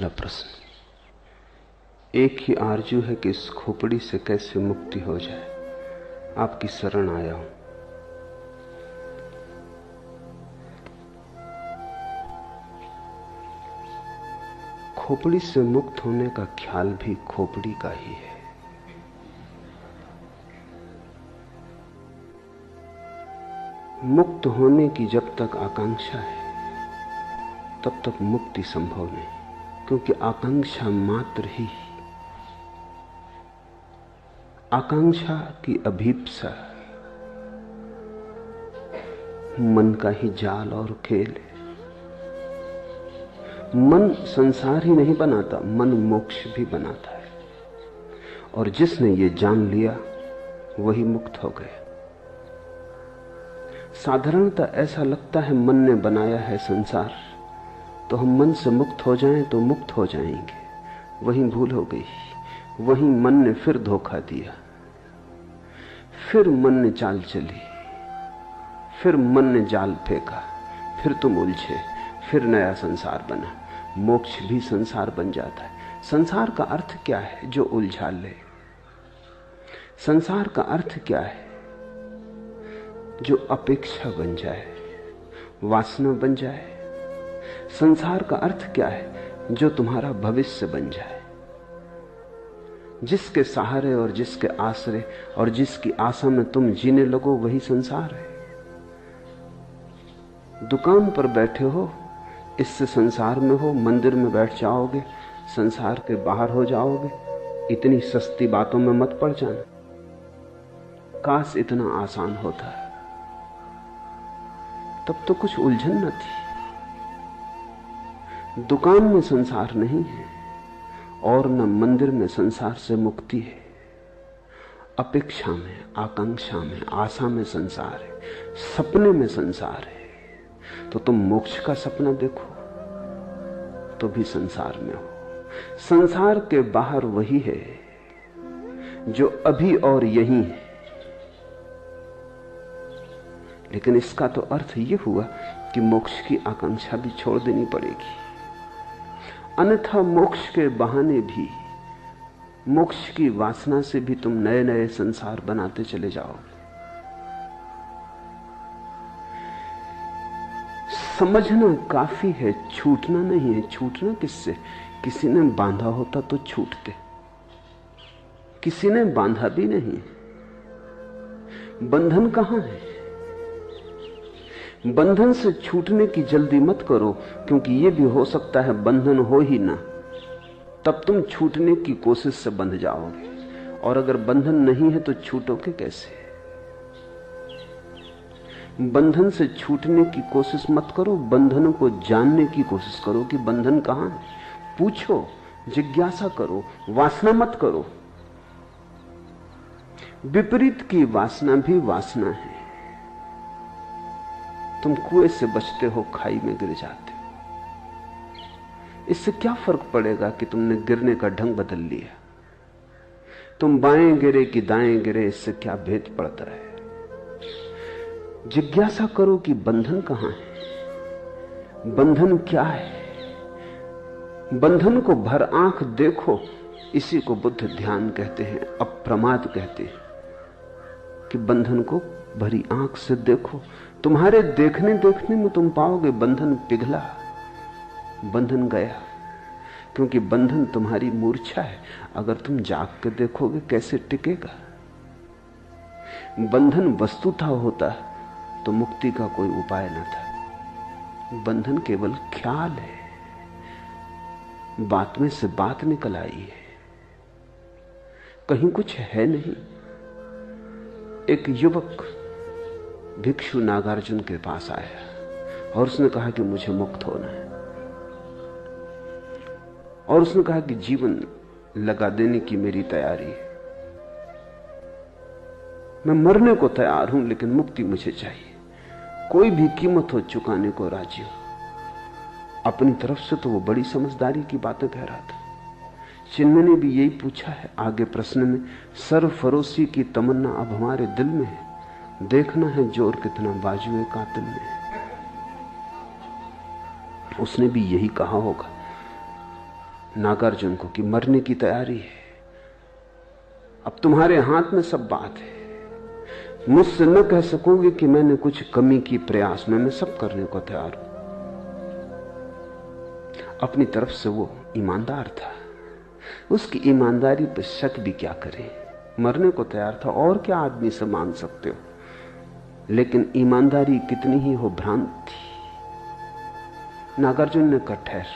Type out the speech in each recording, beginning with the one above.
पहला प्रश्न, एक ही आरजू है कि इस खोपड़ी से कैसे मुक्ति हो जाए। आपकी शरण आया हूं। खोपड़ी से मुक्त होने का ख्याल भी खोपड़ी का ही है। मुक्त होने की जब तक आकांक्षा है तब तक मुक्ति संभव नहीं, क्योंकि आकांक्षा मात्र ही, आकांक्षा की अभीप्सा मन का ही जाल और खेल है। मन संसार ही नहीं बनाता, मन मोक्ष भी बनाता है, और जिसने ये जान लिया वही मुक्त हो गया। साधारणतः ऐसा लगता है मन ने बनाया है संसार, तो हम मन से मुक्त हो जाएं तो मुक्त हो जाएंगे। वही भूल हो गई, वही मन ने फिर धोखा दिया, फिर मन ने चाल चली, फिर मन ने जाल फेंका, फिर तुम उलझे, फिर नया संसार बना। मोक्ष भी संसार बन जाता है। संसार का अर्थ क्या है जो उलझा ले? संसार का अर्थ क्या है जो अपेक्षा बन जाए, वासना बन जाए? संसार का अर्थ क्या है जो तुम्हारा भविष्य बन जाए? जिसके सहारे और जिसके आश्रय और जिसकी आशा में तुम जीने लगो वही संसार है। दुकान पर बैठे हो, इससे संसार में हो, मंदिर में बैठ जाओगे, संसार के बाहर हो जाओगे। इतनी सस्ती बातों में मत पड़ जाना। काश इतना आसान होता, तब तो कुछ उलझन न थी। दुकान में संसार नहीं है और न मंदिर में संसार से मुक्ति है। अपेक्षा में, आकांक्षा में, आशा में संसार है, सपने में संसार है। तो तुम मोक्ष का सपना देखो तो भी संसार में हो। संसार के बाहर वही है जो अभी और यही है। लेकिन इसका तो अर्थ यह हुआ कि मोक्ष की आकांक्षा भी छोड़ देनी पड़ेगी, अन्यथा मोक्ष के बहाने भी, मोक्ष की वासना से भी तुम नए नए संसार बनाते चले जाओगे। समझना काफी है, छूटना नहीं है। छूटना किससे? किसी ने बांधा होता तो छूटते, किसी ने बांधा भी नहीं। बंधन कहां है? बंधन से छूटने की जल्दी मत करो, क्योंकि यह भी हो सकता है बंधन हो ही ना, तब तुम छूटने की कोशिश से बंध जाओगे। और अगर बंधन नहीं है तो छूटोगे कैसे? बंधन से छूटने की कोशिश मत करो, बंधन को जानने की कोशिश करो कि बंधन कहां है। पूछो, जिज्ञासा करो, वासना मत करो। विपरीत की वासना भी वासना है। तुम कुएं से बचते हो, खाई में गिर जाते हो। इससे क्या फर्क पड़ेगा कि तुमने गिरने का ढंग बदल लिया? तुम बाएं गिरे कि दाएं गिरे, इससे क्या भेद पड़ता है? जिज्ञासा करो कि बंधन कहां है, बंधन क्या है। बंधन को भर आंख देखो। इसी को बुद्ध ध्यान कहते हैं, अप्रमाद कहते हैं कि बंधन को भरी आंख से देखो। तुम्हारे देखने देखने में तुम पाओगे बंधन पिघला, बंधन गया, क्योंकि बंधन तुम्हारी मूर्छा है। अगर तुम जाग के देखोगे कैसे टिकेगा? बंधन वस्तुतः होता तो मुक्ति का कोई उपाय न था। बंधन केवल ख्याल है, बात में से बात निकल आई है, कहीं कुछ है नहीं। एक युवक भिक्षु नागार्जुन के पास आया और उसने कहा कि मुझे मुक्त होना है, और उसने कहा कि जीवन लगा देने की मेरी तैयारी है, मैं मरने को तैयार हूं, लेकिन मुक्ति मुझे चाहिए। कोई भी कीमत हो चुकाने को राजी हो। अपनी तरफ से तो वो बड़ी समझदारी की बातें कह रहा था। चिन्मय ने भी यही पूछा है आगे प्रश्न में, सरफरोशी की तमन्ना अब हमारे दिल में है, देखना है जोर कितना बाजुए कातिल में है। उसने भी यही कहा होगा। नागार्जुन को कि मरने की तैयारी है, अब तुम्हारे हाथ में सब बात है। मुझसे न कह सकोगे कि मैंने कुछ कमी की प्रयास में, मैं सब करने को तैयार हूं। अपनी तरफ से वो ईमानदार था, उसकी ईमानदारी पर शक भी क्या करें। मरने को तैयार था, और क्या आदमी से मांग सकते हो। लेकिन ईमानदारी कितनी ही हो भ्रांत थी। नागार्जुन ने कहा ठहर,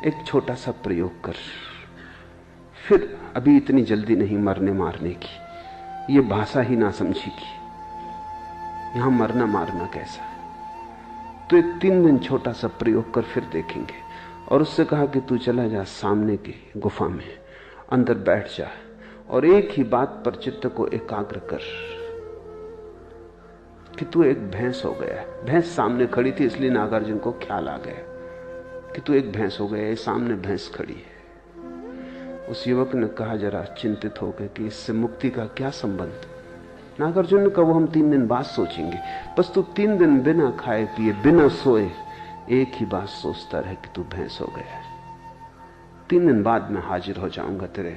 एक छोटा सा प्रयोग कर, फिर अभी इतनी जल्दी नहीं मरने मारने की, ये भाषा ही ना समझेगी, यहां मरना मारना कैसा। तो एक 3 दिन छोटा सा प्रयोग कर, फिर देखेंगे। और उससे कहा कि तू चला जा सामने की गुफा में, अंदर बैठ जा और एक ही बात पर चित्त को एकाग्र कर कि तू एक भैंस हो गया है। भैंस सामने खड़ी थी, इसलिए नागार्जुन को ख्याल आ गया कि तू एक भैंस हो गया है, सामने भैंस खड़ी है। उस युवक ने कहा जरा चिंतित होकर कि इससे मुक्ति का क्या संबंध। नागार्जुन ने कहा वो हम 3 दिन बाद सोचेंगे, बस तू 3 दिन बिना खाए पिए बिना सोए एक ही बात सोचता रहे कि तू भैंस हो गया है। 3 दिन बाद मैं हाजिर हो जाऊंगा तेरे।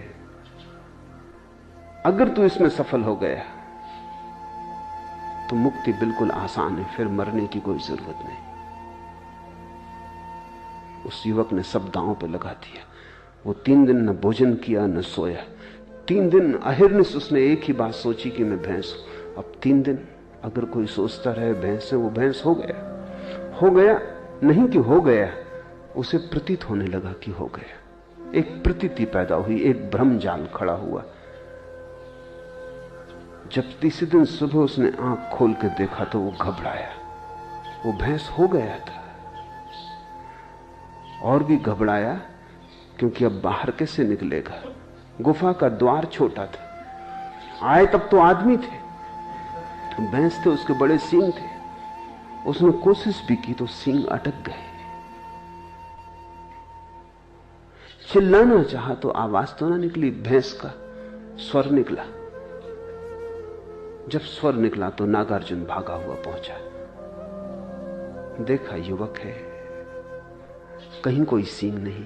अगर तू इसमें सफल हो गया तो मुक्ति बिल्कुल आसान है, फिर मरने की कोई जरूरत नहीं। उस युवक ने सब दांव पे लगा दिया। वो 3 दिन न भोजन किया न सोया। 3 दिन अहिर्निश उसने एक ही बात सोची कि मैं भैंस हूं। अब 3 दिन अगर कोई सोचता रहे भैंस है, वो भैंस हो गया। हो गया नहीं कि हो गया, उसे प्रतीत होने लगा कि हो गया। एक प्रतीति पैदा हुई, एक भ्रम जाल खड़ा हुआ। जब तीसरे दिन सुबह उसने आंख खोल के देखा तो वो घबराया, वो भैंस हो गया था। और भी घबराया क्योंकि अब बाहर कैसे निकलेगा। गुफा का द्वार छोटा था, आए तब तो आदमी थे, भैंस थे, उसके बड़े सींग थे। उसने कोशिश भी की तो सींग अटक गए। चिल्लाना चाहा तो आवाज तो ना निकली, भैंस का स्वर निकला। जब स्वर निकला तो नागार्जुन भागा हुआ पहुंचा। देखा युवक है, कहीं कोई सींग नहीं,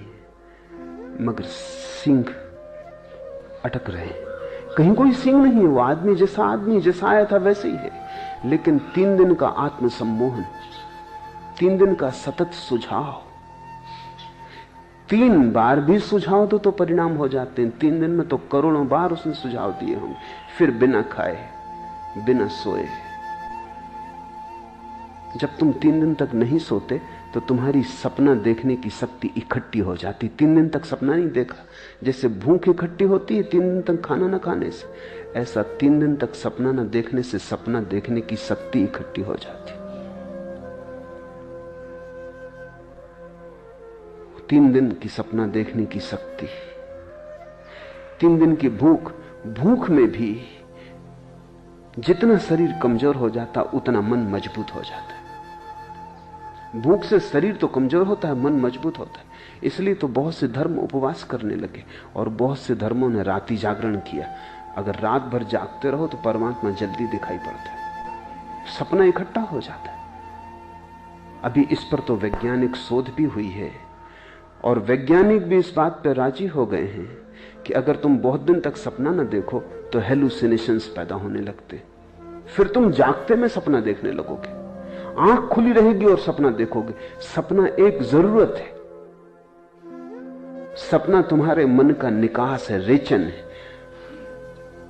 मगर सींग अटक रहे हैं। कहीं कोई सींग नहीं है, वो आदमी जैसा आया था वैसे ही है। लेकिन 3 दिन का आत्मसम्मोहन, 3 दिन का सतत सुझाव, 3 बार भी सुझाव दो तो परिणाम हो जाते हैं। 3 दिन में तो करोड़ों बार उसने सुझाव दिए होंगे। फिर बिना खाए बिना सोए। जब तुम 3 दिन तक नहीं सोते तो तुम्हारी सपना देखने की शक्ति इकट्ठी हो जाती। 3 दिन तक सपना नहीं देखा, जैसे भूख इकट्ठी होती है 3 दिन तक खाना ना खाने से, ऐसा 3 दिन तक सपना न देखने से सपना देखने की शक्ति इकट्ठी हो जाती। 3 दिन की सपना देखने की शक्ति, 3 दिन की भूख। भूख में भी जितना शरीर कमजोर हो जाता उतना मन मजबूत हो जाता है। भूख से शरीर तो कमजोर होता है, मन मजबूत होता है। इसलिए तो बहुत से धर्म उपवास करने लगे और बहुत से धर्मों ने रात्रि जागरण किया। अगर रात भर जागते रहो तो परमात्मा जल्दी दिखाई पड़ता है, सपना इकट्ठा हो जाता है। अभी इस पर तो वैज्ञानिक शोध भी हुई है और वैज्ञानिक भी इस बात पर राजी हो गए हैं कि अगर तुम बहुत दिन तक सपना न देखो तो हेलुसिनेशंस पैदा होने लगते, फिर तुम जागते में सपना देखने लगोगे, आंख खुली रहेगी और सपना देखोगे। सपना एक जरूरत है, सपना तुम्हारे मन का निकास है, रेचन है।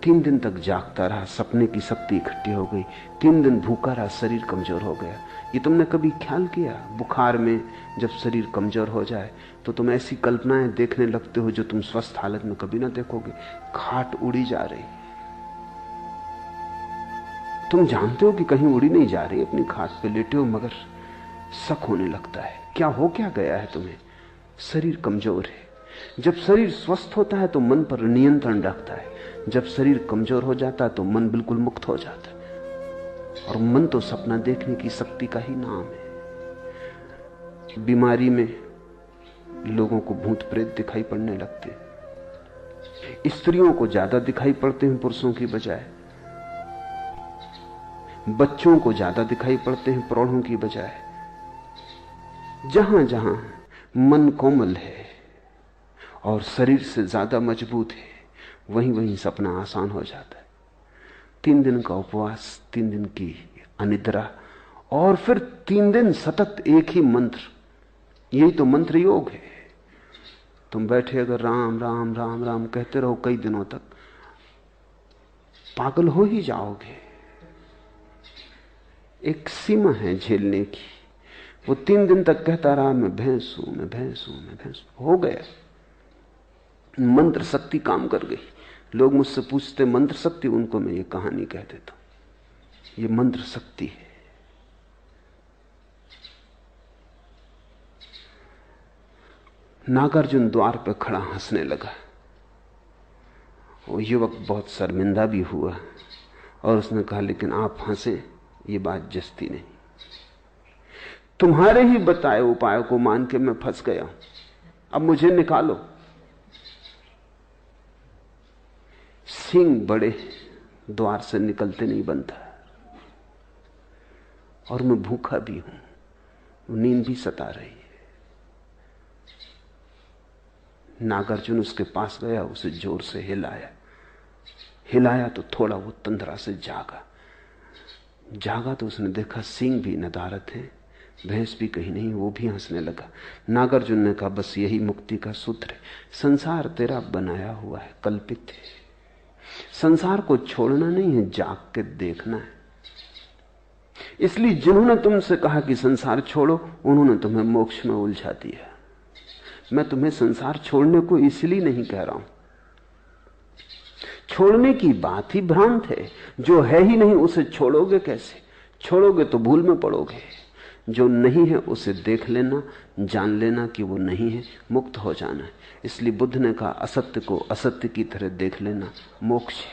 3 दिन तक जागता रहा, सपने की शक्ति इकट्ठी हो गई। 3 दिन भूखा रहा, शरीर कमजोर हो गया। ये तुमने कभी ख्याल किया? बुखार में जब शरीर कमजोर हो जाए तो तुम ऐसी कल्पनाएं देखने लगते हो जो तुम स्वस्थ हालत में कभी ना देखोगे। खाट उड़ी जा रही, तुम जानते हो कि कहीं उड़ी नहीं जा रही, अपनी खाट पे लेटे हो, मगर शक होने लगता है क्या गया है तुम्हें। शरीर कमजोर है। जब शरीर स्वस्थ होता है तो मन पर नियंत्रण रखता है, जब शरीर कमजोर हो जाता है तो मन बिल्कुल मुक्त हो जाता है। और मन तो सपना देखने की शक्ति का ही नाम है। बीमारी में लोगों को भूत प्रेत दिखाई पड़ने लगते हैं, स्त्रियों को ज्यादा दिखाई पड़ते हैं पुरुषों की बजाय, बच्चों को ज्यादा दिखाई पड़ते हैं प्रौढ़ों की बजाय। जहां जहां मन कोमल है और शरीर से ज्यादा मजबूत है, वहीं वहीं सपना आसान हो जाता है। 3 दिन का उपवास, 3 दिन की अनिद्रा, और फिर 3 दिन सतत एक ही मंत्र। यही तो मंत्र योग है। तुम बैठे अगर राम राम राम राम कहते रहो कई दिनों तक, पागल हो ही जाओगे। एक सीमा है झेलने की। वो 3 दिन तक कहता रहा मैं भैंस हूं, मैं भैंस हूं, मैं भैंस हूं। हो गया, मंत्र शक्ति काम कर गई। लोग मुझसे पूछते मंत्र शक्ति, उनको मैं ये कहानी कह देता हूं, ये मंत्र शक्ति है। नागार्जुन द्वार पर खड़ा हंसने लगा। वो युवक बहुत शर्मिंदा भी हुआ और उसने कहा लेकिन आप हंसे, ये बात जस्ती नहीं। तुम्हारे ही बताए उपाय को मान के मैं फंस गया हूं, अब मुझे निकालो। सींग बड़े, द्वार से निकलते नहीं बनता, और मैं भूखा भी हूं, नींद भी सता रही है। नागार्जुन उसके पास गया, उसे जोर से हिलाया तो थोड़ा वो तंद्रा से जागा तो उसने देखा सींग भी नदारत है, भैंस भी कहीं नहीं। वो भी हंसने लगा। नागार्जुन ने कहा बस यही मुक्ति का सूत्र है। संसार तेरा बनाया हुआ है, कल्पित है। संसार को छोड़ना नहीं है, जाग के देखना है। इसलिए जिन्होंने तुमसे कहा कि संसार छोड़ो, उन्होंने तुम्हें मोक्ष में उलझा दिया। मैं तुम्हें संसार छोड़ने को इसलिए नहीं कह रहा हूं। छोड़ने की बात ही भ्रांत है। जो है ही नहीं उसे छोड़ोगे कैसे? छोड़ोगे तो भूल में पड़ोगे। जो नहीं है उसे देख लेना, जान लेना कि वो नहीं है, मुक्त हो जाना है। इसलिए बुद्ध ने कहा असत्य को असत्य की तरह देख लेना मोक्ष है,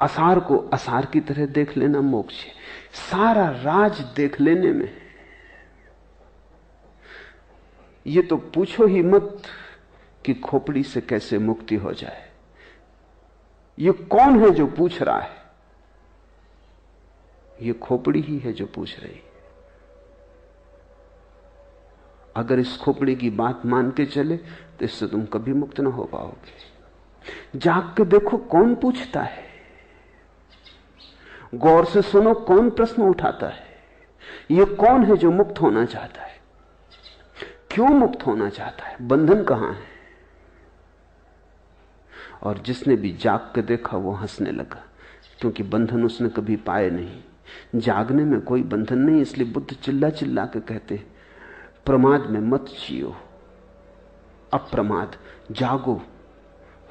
असार को असार की तरह देख लेना मोक्ष है। सारा राज देख लेने में। ये तो पूछो ही मत कि खोपड़ी से कैसे मुक्ति हो जाए। ये कौन है जो पूछ रहा है? ये खोपड़ी ही है जो पूछ रही है। अगर इस खोपड़ी की बात मान के चले तो इससे तुम कभी मुक्त ना हो पाओगे। जाग के देखो कौन पूछता है, गौर से सुनो कौन प्रश्न उठाता है। ये कौन है जो मुक्त होना चाहता है? क्यों मुक्त होना चाहता है? बंधन कहां है? और जिसने भी जाग के देखा वो हंसने लगा, क्योंकि बंधन उसने कभी पाए नहीं। जागने में कोई बंधन नहीं। इसलिए बुद्ध चिल्ला चिल्ला के कहते प्रमाद में मत जियो, अप्रमाद जागो,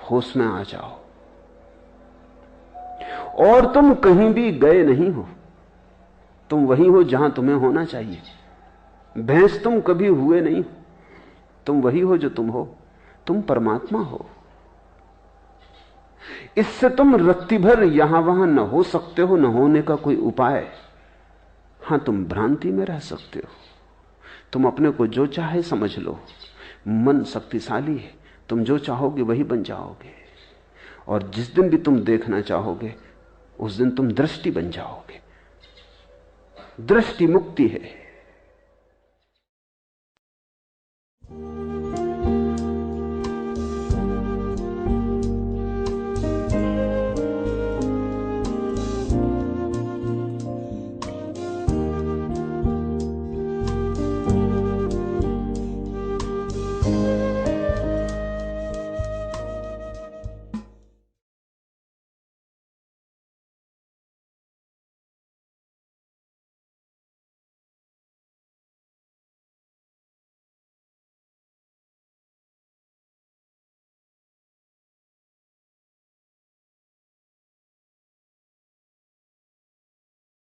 होश में आ जाओ। और तुम कहीं भी गए नहीं हो, तुम वहीं हो जहां तुम्हें होना चाहिए। भैंस तुम कभी हुए नहीं, तुम वही हो जो तुम हो। तुम परमात्मा हो। इससे तुम रत्ती भर यहां वहां न हो सकते हो, न होने का कोई उपाय। हां, तुम भ्रांति में रह सकते हो। तुम अपने को जो चाहे समझ लो। मन शक्तिशाली है, तुम जो चाहोगे वही बन जाओगे। और जिस दिन भी तुम देखना चाहोगे उस दिन तुम दृष्टि बन जाओगे। दृष्टि मुक्ति है।